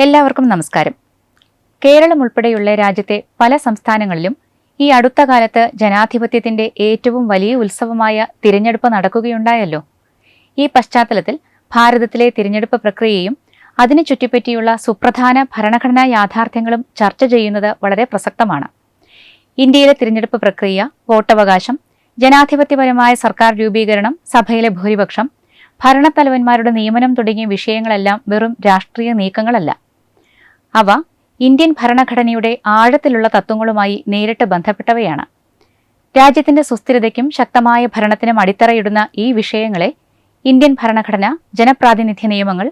എല്ലാവർക്കും നമസ്കാരം. കേരളം ഉൾപ്പെടെയുള്ള രാജ്യത്തെ പല സംസ്ഥാനങ്ങളിലും ഈ അടുത്ത കാലത്ത് ജനാധിപത്യത്തിന്റെ ഏറ്റവും വലിയ ഉത്സവമായ തിരഞ്ഞെടുപ്പ് നടക്കുകയുണ്ടായല്ലോ. ഈ പശ്ചാത്തലത്തിൽ ഭാരതത്തിലെ തിരഞ്ഞെടുപ്പ് പ്രക്രിയയും അതിനെ ചുറ്റിപ്പറ്റിയുള്ള സുപ്രധാന ഭരണഘടനാ യാഥാർത്ഥ്യങ്ങളും ചർച്ച ചെയ്യുന്നത് വളരെ പ്രസക്തമാണ്. ഇന്ത്യയിലെ തിരഞ്ഞെടുപ്പ് പ്രക്രിയ, വോട്ടവകാശം, ജനാധിപത്യപരമായ സർക്കാർ രൂപീകരണം, സഭയിലെ ഭൂരിപക്ഷം, ഭരണത്തലവന്മാരുടെ നിയമനം തുടങ്ങിയ വിഷയങ്ങളെല്ലാം വെറും രാഷ്ട്രീയ നീക്കങ്ങളല്ല. അവ ഇന്ത്യൻ ഭരണഘടനയുടെ ആഴത്തിലുള്ള തത്വങ്ങളുമായി നേരിട്ട് ബന്ധപ്പെട്ടവയാണ്. രാജ്യത്തിന്റെ സുസ്ഥിരതയ്ക്കും ശക്തമായ ഭരണത്തിനും അടിത്തറയിടുന്ന ഈ വിഷയങ്ങളെ ഇന്ത്യൻ ഭരണഘടന, ജനപ്രാതിനിധ്യ നിയമങ്ങൾ,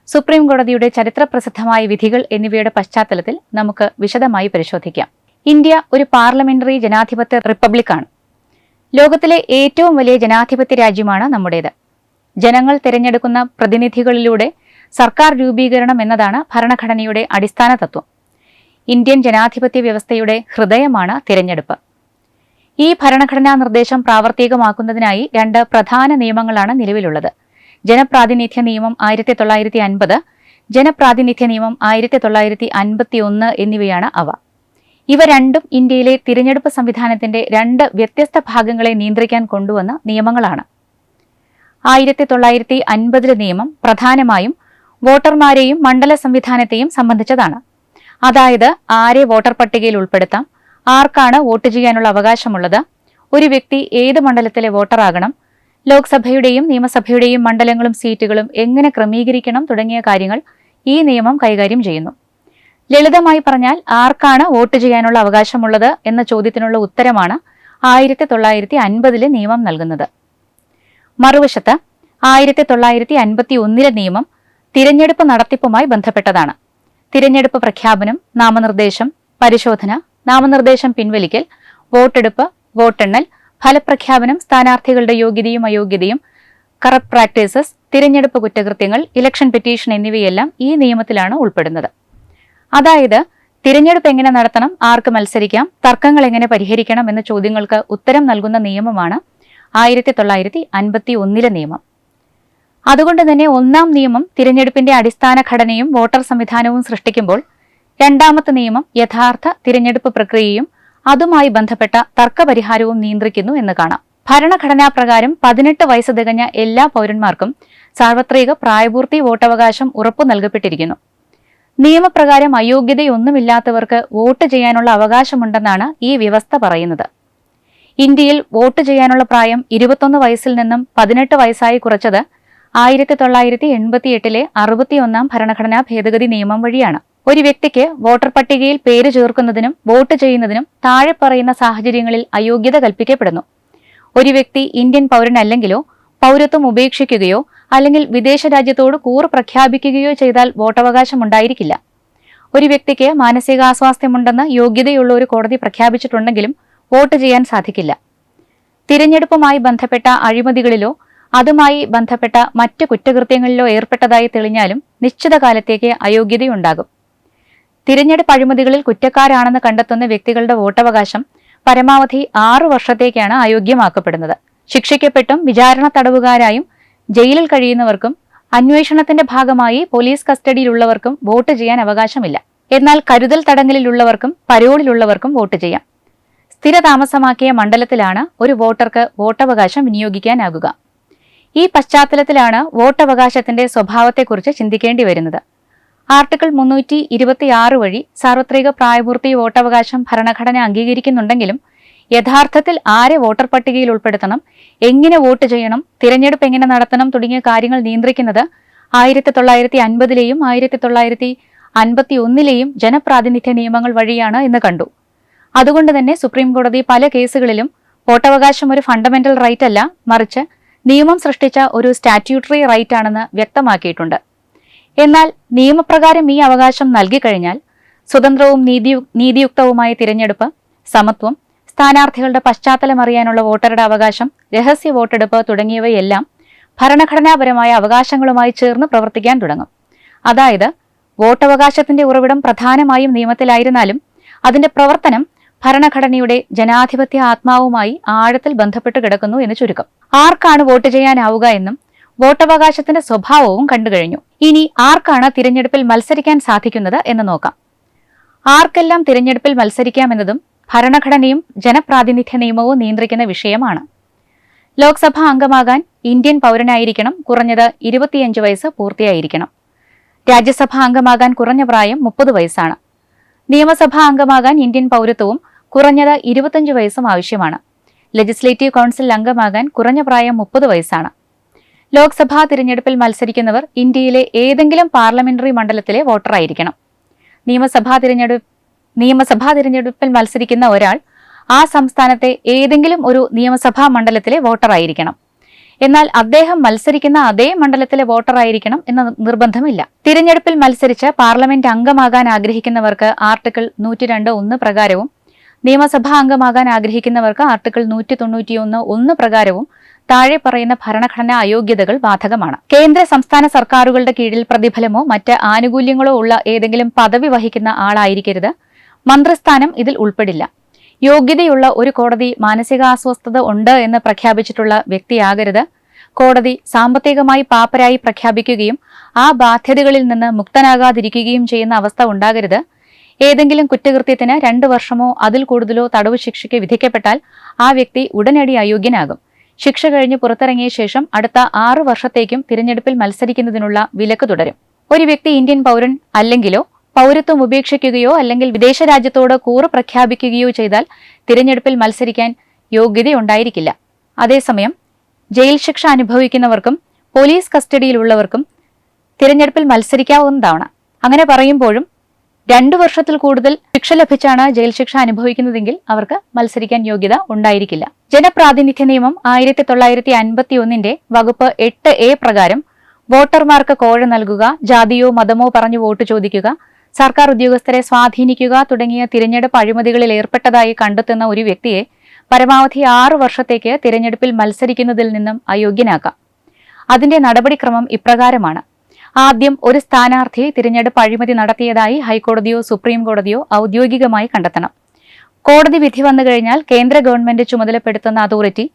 സുപ്രീം കോടതിയുടെ ചരിത്രപ്രസിദ്ധമായ വിധികൾ എന്നിവയുടെ പശ്ചാത്തലത്തിൽ നമുക്ക് വിശദമായി പരിശോധിക്കാം. ഇന്ത്യ ഒരു പാർലമെന്ററി ജനാധിപത്യ റിപ്പബ്ലിക്കാണ്. ലോകത്തിലെ ഏറ്റവും വലിയ ജനാധിപത്യ രാജ്യമാണ് നമ്മുടേത്. ജനങ്ങൾ തിരഞ്ഞെടുക്കുന്ന പ്രതിനിധികളിലൂടെ സർക്കാർ രൂപീകരണം എന്നതാണ് ഭരണഘടനയുടെ അടിസ്ഥാന തത്വം. ഇന്ത്യൻ ജനാധിപത്യ വ്യവസ്ഥയുടെ ഹൃദയമാണ് തിരഞ്ഞെടുപ്പ്. ഈ ഭരണഘടനാ നിർദ്ദേശം പ്രാവർത്തികമാക്കുന്നതിനായി 2 പ്രധാന നിയമങ്ങളാണ് നിലവിലുള്ളത്. ജനപ്രാതിനിധ്യ നിയമം 1950, ജനപ്രാതിനിധ്യ നിയമം 1951 എന്നിവയാണ് അവ. ഇവ രണ്ടും ഇന്ത്യയിലെ തിരഞ്ഞെടുപ്പ് സംവിധാനത്തിന്റെ 2 വ്യത്യസ്ത ഭാഗങ്ങളെ നിയന്ത്രിക്കാൻ കൊണ്ടുവന്ന നിയമങ്ങളാണ്. 1950 നിയമം പ്രധാനമായും വോട്ടർമാരെയും മണ്ഡല സംവിധാനത്തെയും സംബന്ധിച്ചതാണ്. അതായത് ആരെ വോട്ടർ പട്ടികയിൽ ഉൾപ്പെടുത്താം, ആർക്കാണ് വോട്ട് ചെയ്യാനുള്ള അവകാശമുള്ളത്, ഒരു വ്യക്തി ഏത് മണ്ഡലത്തിലെ വോട്ടറാകണം, ലോക്സഭയുടെയും നിയമസഭയുടെയും മണ്ഡലങ്ങളും സീറ്റുകളും എങ്ങനെ ക്രമീകരിക്കണം തുടങ്ങിയ കാര്യങ്ങൾ ഈ നിയമം കൈകാര്യം ചെയ്യുന്നു. ലളിതമായി പറഞ്ഞാൽ ആർക്കാണ് വോട്ട് ചെയ്യാനുള്ള അവകാശമുള്ളത് എന്ന ചോദ്യത്തിനുള്ള ഉത്തരമാണ് 1950 നിയമം നൽകുന്നത്. മറുവശത്ത് 1951 നിയമം തിരഞ്ഞെടുപ്പ് നടത്തിപ്പുമായി ബന്ധപ്പെട്ടതാണ്. തിരഞ്ഞെടുപ്പ് പ്രഖ്യാപനം, നാമനിർദ്ദേശം, പരിശോധന, നാമനിർദ്ദേശം പിൻവലിക്കൽ, വോട്ടെടുപ്പ്, വോട്ടെണ്ണൽ, ഫലപ്രഖ്യാപനം, സ്ഥാനാർത്ഥികളുടെ യോഗ്യതയും അയോഗ്യതയും, കറപ്റ്റ് പ്രാക്ടീസസ്, തിരഞ്ഞെടുപ്പ് കുറ്റകൃത്യങ്ങൾ, ഇലക്ഷൻ പെറ്റീഷൻ എന്നിവയെല്ലാം ഈ നിയമത്തിലാണ് ഉൾപ്പെടുന്നത്. അതായത് തിരഞ്ഞെടുപ്പ് എങ്ങനെ നടത്തണം, ആർക്ക് മത്സരിക്കാം, തർക്കങ്ങൾ എങ്ങനെ പരിഹരിക്കണം എന്ന ചോദ്യങ്ങൾക്ക് ഉത്തരം നൽകുന്ന നിയമമാണ് 1951 നിയമം. അതുകൊണ്ട് തന്നെ 1-ാം നിയമം തിരഞ്ഞെടുപ്പിന്റെ അടിസ്ഥാന ഘടനയും വോട്ടർ സംവിധാനവും സൃഷ്ടിക്കുമ്പോൾ 2-ാമത്തെ നിയമം യഥാർത്ഥ തിരഞ്ഞെടുപ്പ് പ്രക്രിയയും അതുമായി ബന്ധപ്പെട്ട തർക്കപരിഹാരവും നിയന്ത്രിക്കുന്നു എന്ന് കാണാം. ഭരണഘടനാ പ്രകാരം 18 വയസ്സ് തികഞ്ഞ എല്ലാ പൗരന്മാർക്കും സാർവത്രിക പ്രായപൂർത്തി വോട്ടവകാശം ഉറപ്പു നൽകപ്പെട്ടിരിക്കുന്നു. നിയമപ്രകാരം അയോഗ്യതയൊന്നുമില്ലാത്തവർക്ക് വോട്ട് ചെയ്യാനുള്ള അവകാശമുണ്ടെന്നാണ് ഈ വ്യവസ്ഥ പറയുന്നത്. ഇന്ത്യയിൽ വോട്ട് ചെയ്യാനുള്ള പ്രായം 21 വയസ്സിൽ നിന്നും 18 വയസ്സായി കുറച്ചത് 1988 61-ാം ഭരണഘടനാ ഭേദഗതി നിയമം വഴിയാണ്. ഒരു വ്യക്തിക്ക് വോട്ടർ പട്ടികയിൽ പേര് ചേർക്കുന്നതിനും വോട്ട് ചെയ്യുന്നതിനും താഴെ പറയുന്ന സാഹചര്യങ്ങളിൽ അയോഗ്യത കൽപ്പിക്കപ്പെടുന്നു. ഒരു വ്യക്തി ഇന്ത്യൻ പൗരനല്ലെങ്കിലോ പൗരത്വം ഉപേക്ഷിക്കുകയോ അല്ലെങ്കിൽ വിദേശ രാജ്യത്തോട് കൂറ് പ്രഖ്യാപിക്കുകയോ ചെയ്താൽ വോട്ടവകാശം ഉണ്ടായിരിക്കില്ല. ഒരു വ്യക്തിക്ക് മാനസികാസ്വാസ്ഥ്യമുണ്ടെന്ന് യോഗ്യതയുള്ള ഒരു കോടതി പ്രഖ്യാപിച്ചിട്ടുണ്ടെങ്കിലും വോട്ട് ചെയ്യാൻ സാധിക്കില്ല. തിരഞ്ഞെടുപ്പുമായി ബന്ധപ്പെട്ട അഴിമതികളിലോ അതുമായി ബന്ധപ്പെട്ട മറ്റ് കുറ്റകൃത്യങ്ങളിലോ ഏർപ്പെട്ടതായി തെളിഞ്ഞാലും നിശ്ചിത കാലത്തേക്ക് അയോഗ്യതയുണ്ടാകും. തിരഞ്ഞെടുപ്പ് അഴിമതികളിൽ കുറ്റക്കാരാണെന്ന് കണ്ടെത്തുന്ന വ്യക്തികളുടെ വോട്ടവകാശം പരമാവധി 6 വർഷത്തേക്കാണ് അയോഗ്യമാക്കപ്പെടുന്നത്. ശിക്ഷിക്കപ്പെട്ടും വിചാരണ തടവുകാരായും ജയിലിൽ കഴിയുന്നവർക്കും അന്വേഷണത്തിന്റെ ഭാഗമായി പോലീസ് കസ്റ്റഡിയിലുള്ളവർക്കും വോട്ട് ചെയ്യാൻ അവകാശമില്ല. എന്നാൽ കരുതൽ തടങ്കലിലുള്ളവർക്കും പരോളിലുള്ളവർക്കും വോട്ട് ചെയ്യാം. സ്ഥിരതാമസമാക്കിയ മണ്ഡലത്തിലാണ് ഒരു വോട്ടർക്ക് വോട്ടവകാശം വിനിയോഗിക്കാനാകുക. ഈ പശ്ചാത്തലത്തിലാണ് വോട്ടവകാശത്തിന്റെ സ്വഭാവത്തെക്കുറിച്ച് ചിന്തിക്കേണ്ടി വരുന്നത്. ആർട്ടിക്കിൾ 326 വഴി സാർവത്രിക പ്രായപൂർത്തി വോട്ടവകാശം ഭരണഘടന അംഗീകരിക്കുന്നുണ്ടെങ്കിലും യഥാർത്ഥത്തിൽ ആരെ വോട്ടർ പട്ടികയിൽ ഉൾപ്പെടുത്തണം, എങ്ങനെ വോട്ട് ചെയ്യണം, തിരഞ്ഞെടുപ്പ് എങ്ങനെ നടത്തണം തുടങ്ങിയ കാര്യങ്ങൾ നിയന്ത്രിക്കുന്നത് 1950 1951 ജനപ്രാതിനിധ്യ നിയമങ്ങൾ വഴിയാണ് എന്ന് കണ്ടു. അതുകൊണ്ട് തന്നെ സുപ്രീം കോടതി പല കേസുകളിലും വോട്ടവകാശം ഒരു ഫണ്ടമെന്റൽ റൈറ്റ് അല്ല, മറിച്ച് നിയമം സൃഷ്ടിച്ച ഒരു സ്റ്റാറ്റ്യൂട്ടറി റൈറ്റ് ആണെന്ന് വ്യക്തമാക്കിയിട്ടുണ്ട്. എന്നാൽ നിയമപ്രകാരം ഈ അവകാശം നൽകിക്കഴിഞ്ഞാൽ സ്വതന്ത്രവും നീതിയുക്തവുമായ തിരഞ്ഞെടുപ്പ്, സമത്വം, സ്ഥാനാർത്ഥികളുടെ പശ്ചാത്തലം അറിയാനുള്ള വോട്ടറുടെ അവകാശം, രഹസ്യ വോട്ടെടുപ്പ് തുടങ്ങിയവയെല്ലാം ഭരണഘടനാപരമായ അവകാശങ്ങളുമായി ചേർന്ന് പ്രവർത്തിക്കാൻ തുടങ്ങും. അതായത് വോട്ടവകാശത്തിന്റെ ഉറവിടം പ്രധാനമായും നിയമത്തിലായിരുന്നാലും അതിന്റെ പ്രവർത്തനം ഭരണഘടനയുടെ ജനാധിപത്യ ആത്മാവുമായി ആഴത്തിൽ ബന്ധപ്പെട്ട് കിടക്കുന്നു എന്ന് ചുരുക്കം. ആർക്കാണ് വോട്ട് ചെയ്യാനാവുക എന്നും വോട്ടവകാശത്തിന്റെ സ്വഭാവവും കണ്ടുകഴിഞ്ഞു. ഇനി ആർക്കാണ് തിരഞ്ഞെടുപ്പിൽ മത്സരിക്കാൻ സാധിക്കുന്നത് എന്ന് നോക്കാം. ആർക്കെല്ലാം തിരഞ്ഞെടുപ്പിൽ മത്സരിക്കാമെന്നതും ഭരണഘടനയും ജനപ്രാതിനിധ്യ നിയമവും നിയന്ത്രിക്കുന്ന വിഷയമാണ്. ലോക്സഭാ അംഗമാകാൻ ഇന്ത്യൻ പൗരനായിരിക്കണം, കുറഞ്ഞത് 25 വയസ്സ് പൂർത്തിയായിരിക്കണം. രാജ്യസഭാ അംഗമാകാൻ കുറഞ്ഞ പ്രായം 30 വയസ്സാണ്. നിയമസഭാ അംഗമാകാൻ ഇന്ത്യൻ പൗരത്വവും കുറഞ്ഞത് 25 വയസ്സും ആവശ്യമാണ്. ലെജിസ്ലേറ്റീവ് കൗൺസിൽ അംഗമാകാൻ കുറഞ്ഞ പ്രായം 30 വയസ്സാണ്. ലോക്സഭാ തിരഞ്ഞെടുപ്പിൽ മത്സരിക്കുന്നവർ ഇന്ത്യയിലെ ഏതെങ്കിലും പാർലമെന്ററി മണ്ഡലത്തിലെ വോട്ടറായിരിക്കണം. നിയമസഭാ തിരഞ്ഞെടുപ്പിൽ മത്സരിക്കുന്ന ഒരാൾ ആ സംസ്ഥാനത്തെ ഏതെങ്കിലും ഒരു നിയമസഭാ മണ്ഡലത്തിലെ വോട്ടറായിരിക്കണം. എന്നാൽ അദ്ദേഹം മത്സരിക്കുന്ന അതേ മണ്ഡലത്തിലെ വോട്ടറായിരിക്കണം എന്ന നിർബന്ധമില്ല. തിരഞ്ഞെടുപ്പിൽ മത്സരിച്ച് പാർലമെന്റ് അംഗമാകാൻ ആഗ്രഹിക്കുന്നവർക്ക് ആർട്ടിക്കിൾ 102(1) പ്രകാരവും നിയമസഭാ അംഗമാകാൻ ആഗ്രഹിക്കുന്നവർക്ക് ആർട്ടിക്കിൾ 191(1) പ്രകാരവും താഴെ പറയുന്ന ഭരണഘടനാ അയോഗ്യതകൾ ബാധകമാണ്. കേന്ദ്ര സംസ്ഥാന സർക്കാരുകളുടെ കീഴിൽ പ്രതിഫലമോ മറ്റ് ആനുകൂല്യങ്ങളോ ഉള്ള ഏതെങ്കിലും പദവി വഹിക്കുന്ന ആളായിരിക്കരുത്. മന്ത്രിസ്ഥാനം ഇതിൽ ഉൾപ്പെടില്ല. യോഗ്യതയുള്ള ഒരു കോടതി മാനസികാസ്വസ്ഥത ഉണ്ട് എന്ന് പ്രഖ്യാപിച്ചിട്ടുള്ള വ്യക്തിയാകരുത്. കോടതി സാമ്പത്തികമായി പാപ്പരായി പ്രഖ്യാപിക്കുകയും ആ ബാധ്യതകളിൽ നിന്ന് മുക്തനാകാതിരിക്കുകയും ചെയ്യുന്ന അവസ്ഥ ഉണ്ടാകരുത്. ഏതെങ്കിലും കുറ്റകൃത്യത്തിന് 2 വർഷമോ അതിൽ കൂടുതലോ തടവ് ശിക്ഷയ്ക്ക് വിധിക്കപ്പെട്ടാൽ ആ വ്യക്തി ഉടനടി അയോഗ്യനാകും. ശിക്ഷ കഴിഞ്ഞ് പുറത്തിറങ്ങിയ ശേഷം അടുത്ത 6 വർഷത്തേക്കും തിരഞ്ഞെടുപ്പിൽ മത്സരിക്കുന്നതിനുള്ള വിലക്ക് തുടരും. ഒരു വ്യക്തി ഇന്ത്യൻ പൗരൻ അല്ലെങ്കിലോ പൗരത്വം ഉപേക്ഷിക്കുകയോ അല്ലെങ്കിൽ വിദേശ രാജ്യത്തോട് കൂറ് പ്രഖ്യാപിക്കുകയോ ചെയ്താൽ തിരഞ്ഞെടുപ്പിൽ മത്സരിക്കാൻ യോഗ്യതയുണ്ടായിരിക്കില്ല. അതേസമയം ജയിൽ ശിക്ഷ അനുഭവിക്കുന്നവർക്കും പോലീസ് കസ്റ്റഡിയിലുള്ളവർക്കും തിരഞ്ഞെടുപ്പിൽ മത്സരിക്കാവുന്നതാണ്. അങ്ങനെ പറയുമ്പോഴും 2 വർഷത്തിൽ കൂടുതൽ ശിക്ഷ ലഭിച്ചാണ് ജയിൽ ശിക്ഷ അനുഭവിക്കുന്നതെങ്കിൽ അവർക്ക് മത്സരിക്കാൻ യോഗ്യത ഉണ്ടായിരിക്കില്ല. ജനപ്രാതിനിധ്യ നിയമം 1951 വകുപ്പ് 8A പ്രകാരം വോട്ടർമാർക്ക് കോഴ നൽകുക, ജാതിയോ മതമോ പറഞ്ഞു വോട്ട് ചോദിക്കുക, സർക്കാർ ഉദ്യോഗസ്ഥരെ സ്വാധീനിക്കുക തുടങ്ങിയ തിരഞ്ഞെടുപ്പ് അഴിമതികളിൽ ഏർപ്പെട്ടതായി കണ്ടെത്തുന്ന ഒരു വ്യക്തിയെ പരമാവധി 6 വർഷത്തേക്ക് തിരഞ്ഞെടുപ്പിൽ മത്സരിക്കുന്നതിൽ നിന്നും അയോഗ്യനാക്കാം. അതിന്റെ നടപടിക്രമം ഇപ്രകാരമാണ്. ആദ്യം ഒരു സ്ഥാനാർത്ഥി തിരഞ്ഞെടുപ്പ് അഴിമതി നടത്തിയതായി ഹൈക്കോടതിയോ സുപ്രീം കോടതിയോ ഔദ്യോഗികമായി കണ്ടെത്തണം. കോടതി വിധി വന്നു കഴിഞ്ഞാൽ കേന്ദ്ര ഗവൺമെന്റ് ചുമതലപ്പെടുത്തുന്ന അതോറിറ്റി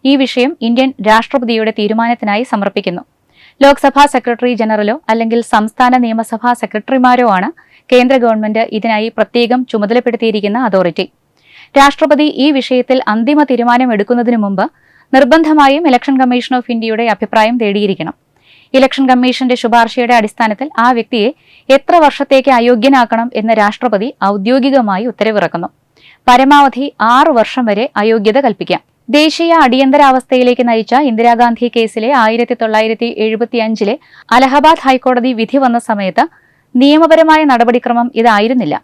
ഈ വിഷയം ഇന്ത്യൻ രാഷ്ട്രപതിയുടെ തീരുമാനത്തിനായി സമർപ്പിക്കുന്നു. ലോക്സഭാ സെക്രട്ടറി ജനറലോ അല്ലെങ്കിൽ സംസ്ഥാന നിയമസഭാ സെക്രട്ടറിമാരോ ആണ് കേന്ദ്ര ഗവൺമെന്റ് ഇതിനായി പ്രത്യേകം ചുമതലപ്പെടുത്തിയിരിക്കുന്ന അതോറിറ്റി. രാഷ്ട്രപതി ഈ വിഷയത്തിൽ അന്തിമ തീരുമാനം എടുക്കുന്നതിനു മുമ്പ് നിർബന്ധമായും ഇലക്ഷൻ കമ്മീഷൻ ഓഫ് ഇന്ത്യയുടെ അഭിപ്രായം തേടിയിരിക്കണം. ഇലക്ഷൻ കമ്മീഷന്റെ ശുപാർശയുടെ അടിസ്ഥാനത്തിൽ ആ വ്യക്തിയെ എത്ര വർഷത്തേക്ക് അയോഗ്യനാക്കണം എന്ന് രാഷ്ട്രപതി ഔദ്യോഗികമായി ഉത്തരവിറക്കുന്നു. പരമാവധി 6 വർഷം വരെ അയോഗ്യത കൽപ്പിക്കാം. ദേശീയ അടിയന്തരാവസ്ഥയിലേക്ക് നയിച്ച ഇന്ദിരാഗാന്ധി കേസിലെ 1975 അലഹബാദ് ഹൈക്കോടതി വിധി വന്ന സമയത്ത് നിയമപരമായ നടപടിക്രമം ഇതായിരുന്നില്ല.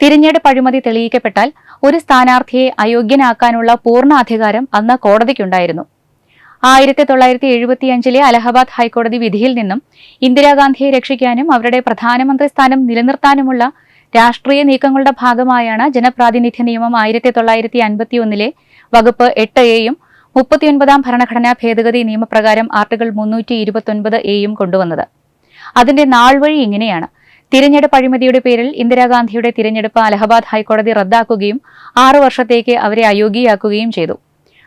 തിരഞ്ഞെടുപ്പ് അഴിമതി തെളിയിക്കപ്പെട്ടാൽ ഒരു സ്ഥാനാർത്ഥിയെ അയോഗ്യനാക്കാനുള്ള പൂർണ്ണ അധികാരം അന്ന് കോടതിക്കുണ്ടായിരുന്നു. 1975 അലഹബാദ് ഹൈക്കോടതി വിധിയിൽ നിന്നും ഇന്ദിരാഗാന്ധിയെ രക്ഷിക്കാനും അവരുടെ പ്രധാനമന്ത്രി സ്ഥാനം നിലനിർത്താനുമുള്ള രാഷ്ട്രീയ നീക്കങ്ങളുടെ ഭാഗമായാണ് ജനപ്രാതിനിധ്യ നിയമം 1951 വകുപ്പ് 8A 39 ഭരണഘടനാ ഭേദഗതി നിയമപ്രകാരം ആർട്ടിക്കിൾ 329A കൊണ്ടുവന്നത്. അതിന്റെ നാൾ വഴി ഇങ്ങനെയാണ്. തിരഞ്ഞെടുപ്പ് അഴിമതിയുടെ പേരിൽ ഇന്ദിരാഗാന്ധിയുടെ തിരഞ്ഞെടുപ്പ് അലഹബാദ് ഹൈക്കോടതി റദ്ദാക്കുകയും 6 വർഷത്തേക്ക് അവരെ അയോഗ്യയാക്കുകയും ചെയ്തു.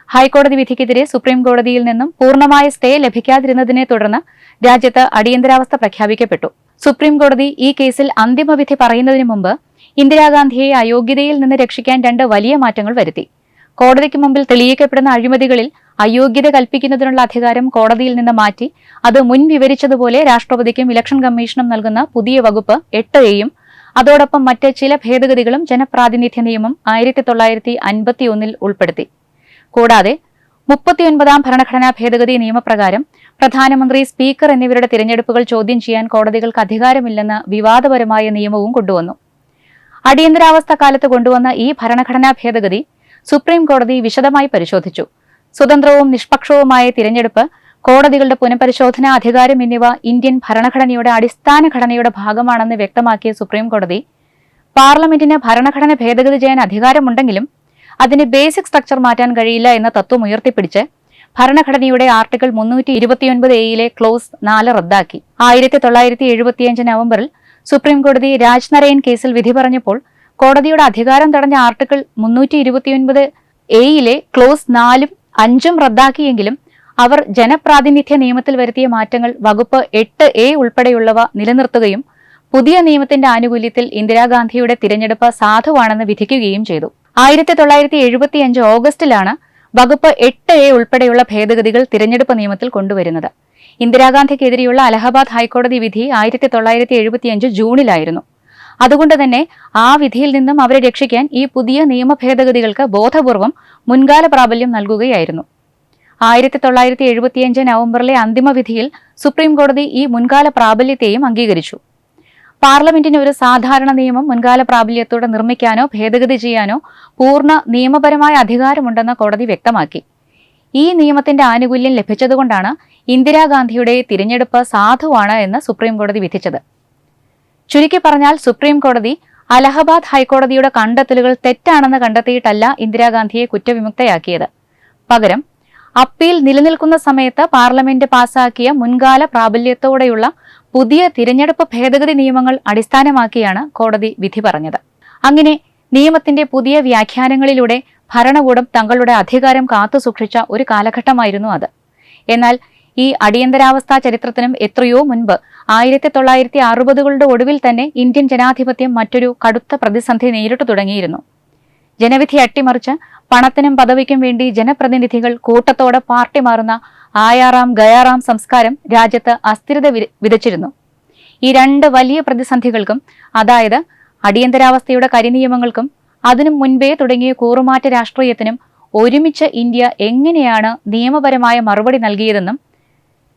ഹൈക്കോടതി വിധിക്കെതിരെ സുപ്രീം കോടതിയിൽ നിന്നും പൂർണ്ണമായ സ്റ്റേ ലഭിക്കാതിരുന്നതിനെ തുടർന്ന് രാജ്യത്ത് അടിയന്തരാവസ്ഥ പ്രഖ്യാപിക്കപ്പെട്ടു. സുപ്രീം കോടതി ഈ കേസിൽ അന്തിമവിധി പറയുന്നതിന് മുമ്പ് ഇന്ദിരാഗാന്ധിയെ അയോഗ്യതയിൽ നിന്ന് രക്ഷിക്കാൻ 2 വലിയ മാറ്റങ്ങൾ വരുത്തി. കോടതിക്ക് മുമ്പിൽ തെളിയിക്കപ്പെടുന്ന അഴിമതികളിൽ അയോഗ്യത കൽപ്പിക്കുന്നതിനുള്ള അധികാരം കോടതിയിൽ നിന്ന് മാറ്റി അത് മുൻ വിവരിച്ചതുപോലെ രാഷ്ട്രപതിക്കും ഇലക്ഷൻ കമ്മീഷനും നൽകുന്ന പുതിയ വകുപ്പ് 8A അതോടൊപ്പം മറ്റ് ചില ഭേദഗതികളും ജനപ്രാതിനിധ്യ നിയമം 1951 ഉൾപ്പെടുത്തി. കൂടാതെ 39 ഭരണഘടനാ ഭേദഗതി നിയമപ്രകാരം പ്രധാനമന്ത്രി, സ്പീക്കർ എന്നിവരുടെ തിരഞ്ഞെടുപ്പുകൾ ചോദ്യം ചെയ്യാൻ കോടതികൾക്ക് അധികാരമില്ലെന്ന വിവാദപരമായ നിയമവും കൊണ്ടുവന്നു. അടിയന്തരാവസ്ഥ കാലത്ത് കൊണ്ടുവന്ന ഈ ഭരണഘടനാ ഭേദഗതി സുപ്രീം കോടതി വിശദമായി പരിശോധിച്ചു. സ്വതന്ത്രവും നിഷ്പക്ഷവുമായ തിരഞ്ഞെടുപ്പ്, കോടതികളുടെ പുനഃപരിശോധനാ അധികാരം എന്നിവ ഇന്ത്യൻ ഭരണഘടനയുടെ അടിസ്ഥാന ഘടനയുടെ ഭാഗമാണെന്ന് വ്യക്തമാക്കിയ സുപ്രീം കോടതി പാർലമെന്റിന് ഭരണഘടന ഭേദഗതി ചെയ്യാൻ അധികാരമുണ്ടെങ്കിലും അതിന് ബേസിക് സ്ട്രക്ചർ മാറ്റാൻ കഴിയില്ല എന്ന തത്വം ഉയർത്തിപ്പിടിച്ച് ഭരണഘടനയുടെ ആർട്ടിക്കിൾ 329A ക്ലോസ് 4 റദ്ദാക്കി. 1975 നവംബറിൽ സുപ്രീം കോടതി രാജ്നരയൻ കേസിൽ വിധി പറഞ്ഞപ്പോൾ കോടതിയുടെ അധികാരം തടഞ്ഞ ആർട്ടിക്കിൾ 329A ക്ലോസ് 4ഉം 5ഉം റദ്ദാക്കിയെങ്കിലും അവർ ജനപ്രാതിനിധ്യ നിയമത്തിൽ വരുത്തിയ മാറ്റങ്ങൾ വകുപ്പ് 8A ഉൾപ്പെടെയുള്ളവ നിലനിർത്തുകയും പുതിയ നിയമത്തിന്റെ ആനുകൂല്യത്തിൽ ഇന്ദിരാഗാന്ധിയുടെ തിരഞ്ഞെടുപ്പ് സാധുവാണെന്ന് വിധിക്കുകയും ചെയ്തു. 1975 ഓഗസ്റ്റിലാണ് വകുപ്പ് 8A ഉൾപ്പെടെയുള്ള ഭേദഗതികൾ തിരഞ്ഞെടുപ്പ് നിയമത്തിൽ കൊണ്ടുവരുന്നത്. ഇന്ദിരാഗാന്ധിക്കെതിരെയുള്ള അലഹബാദ് ഹൈക്കോടതി വിധി 1975 ജൂണിലായിരുന്നു. അതുകൊണ്ട് തന്നെ ആ വിധിയിൽ നിന്നും അവരെ രക്ഷിക്കാൻ ഈ പുതിയ നിയമ ഭേദഗതികൾക്ക് ബോധപൂർവം മുൻകാല പ്രാബല്യം നൽകുകയായിരുന്നു. 1975 നവംബറിലെ അന്തിമ വിധിയിൽ സുപ്രീം കോടതി ഈ മുൻകാല പ്രാബല്യത്തെയും അംഗീകരിച്ചു. പാർലമെന്റിന് ഒരു സാധാരണ നിയമം മുൻകാല പ്രാബല്യത്തോടെ നിർമ്മിക്കാനോ ഭേദഗതി ചെയ്യാനോ പൂർണ്ണ നിയമപരമായ അധികാരമുണ്ടെന്ന് കോടതി വ്യക്തമാക്കി. ഈ നിയമത്തിന്റെ ആനുകൂല്യം ലഭിച്ചതുകൊണ്ടാണ് ഇന്ദിരാഗാന്ധിയുടെ തിരഞ്ഞെടുപ്പ് സാധുവാണ് എന്ന് സുപ്രീം കോടതി വിധിച്ചത്. ചുരുക്കി പറഞ്ഞാൽ സുപ്രീം കോടതി അലഹബാദ് ഹൈക്കോടതിയുടെ കണ്ടെത്തലുകൾ തെറ്റാണെന്ന് കണ്ടെത്തിയിട്ടല്ല ഇന്ദിരാഗാന്ധിയെ കുറ്റവിമുക്തയാക്കിയത്. പകരം അപ്പീൽ നിലനിൽക്കുന്ന സമയത്ത് പാർലമെന്റ് പാസാക്കിയ മുൻകാല പ്രാബല്യത്തോടെയുള്ള പുതിയ തിരഞ്ഞെടുപ്പ് ഭേദഗതി നിയമങ്ങൾ അടിസ്ഥാനമാക്കിയാണ് കോടതി വിധി പറഞ്ഞത്. അങ്ങനെ നിയമത്തിന്റെ പുതിയ വ്യാഖ്യാനങ്ങളിലൂടെ ഭരണകൂടം തങ്ങളുടെ അധികാരം കാത്തുസൂക്ഷിച്ച ഒരു കാലഘട്ടമായിരുന്നു അത്. എന്നാൽ ഈ അടിയന്തരാവസ്ഥാ ചരിത്രത്തിനും എത്രയോ മുൻപ് 1960കളുടെ ഒടുവിൽ തന്നെ ഇന്ത്യൻ ജനാധിപത്യം മറ്റൊരു കടുത്ത പ്രതിസന്ധി നേരിട്ടു തുടങ്ങിയിരുന്നു. ജനവിധി അട്ടിമറിച്ച് പണത്തിനും പദവിക്കും വേണ്ടി ജനപ്രതിനിധികൾ കൂട്ടത്തോടെ പാർട്ടി മാറുന്ന ആയാറാം ഗയാറാം സംസ്കാരം രാജ്യത്ത് അസ്ഥിരത വിതച്ചിരുന്നു. ഈ രണ്ട് വലിയ പ്രതിസന്ധികൾക്കും, അതായത് അടിയന്തരാവസ്ഥയുടെ കരിനിയമങ്ങൾക്കും അതിനു മുൻപേ തുടങ്ങിയ കൂറുമാറ്റ രാഷ്ട്രീയത്തിനും ഒരുമിച്ച് ഇന്ത്യ എങ്ങനെയാണ് നിയമപരമായ മറുപടി നൽകിയതെന്നും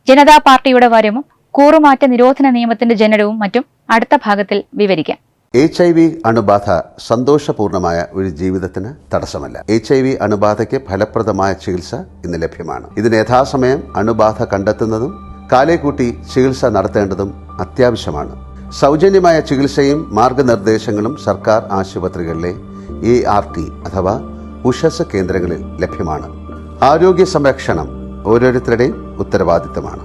ജനതാ പാർട്ടിയുടെ വരവും കൂറുമാറ്റ നിരോധന നിയമത്തിന്റെ ജനനവും മറ്റും അടുത്ത ഭാഗത്തിൽ വിവരിക്കാം. HIV അണുബാധ സന്തോഷപൂർണമായ ഒരു ജീവിതത്തിന് തടസ്സമല്ല. HIV അണുബാധയ്ക്ക് ഫലപ്രദമായ ചികിത്സ ഇന്ന് ലഭ്യമാണ്. ഇതിന് യഥാസമയം അണുബാധ കണ്ടെത്തുന്നതും കാലേക്കൂട്ടി ചികിത്സ നടത്തേണ്ടതും അത്യാവശ്യമാണ്. സൗജന്യമായ ചികിത്സയും മാർഗനിർദ്ദേശങ്ങളും സർക്കാർ ആശുപത്രികളിലെ ART അഥവാ ഉഷസ് കേന്ദ്രങ്ങളിൽ ലഭ്യമാണ്. ആരോഗ്യ സംരക്ഷണം ഓരോരുത്തരുടെയും ഉത്തരവാദിത്തമാണ്.